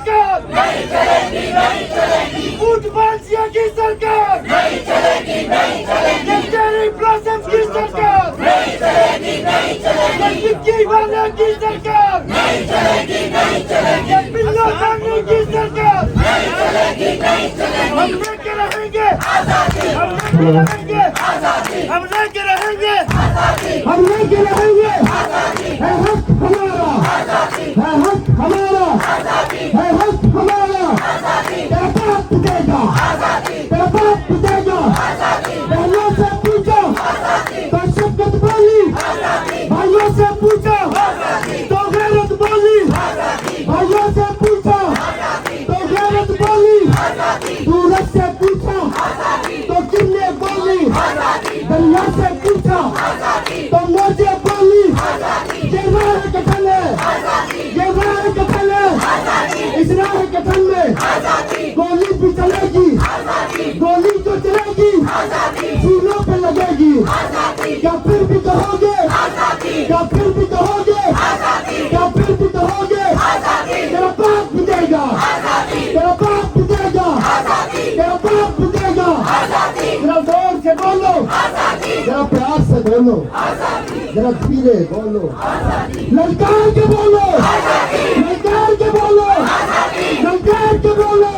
सरकार नहीं चलेगी, नहीं चलेगी। वोट माफिया की सरकार नहीं चलेगी, नहीं चलेगी। चेरी ब्लॉसम की सरकार नहीं चलेगी, नहीं चलेगी। विक्की वाला की सरकार नहीं चलेगी, नहीं चलेगी। बिल्लो खानी की सरकार नहीं चलेगी, नहीं चलेगी। हम लेके रहेंगे आजादी, हम लेके रहेंगे आजादी, हम लेके रहेंगे आजादी, हम लेके रहेंगे आजादी। है हक हमारा आजादी, है हक हमारा आजादी, है हक हमारा आजादी। तेरा बाप देगा आजादी, तेरा बाप देगा आजादी। बहनों से पूछो आजादी, तो शब्द बोली आजादी। भाइयों से पूछो आजादी, तो गैरत बोली आजादी। भाइयों से पूछो आजादी, तो गैरत बोली आजादी। सूरज से पूछो आजादी, तो किन्ने बोली आजादी। दरिया से पूछो आजादी, तो मौजे बोली आजादी। ये राह कथन है आजादी, ये राह कथन है आजादी। इस राह कथन में आजादी गोली भी चलेगी आजादी, गोली जो चलेगी आजादी सीनों पे लगेगी आजादी। क्या फिर भी कहोगे आजादी, क्या फिर भी कहोगे आजादी, क्या फिर भी कहोगे आजादी। तेरा बाप भी देगा आजादी, तेरा बाप भी देगा आजादी, तेरा बाप भी देगा आजादी। जरा जोर से बोलो आजादी, जरा प्यार से बोलो आजादी, जरा धीरे बोलो आजादी। ललकार के बोलो आजादी, ललकार के बोलो आजादी, ललकार के बोलो।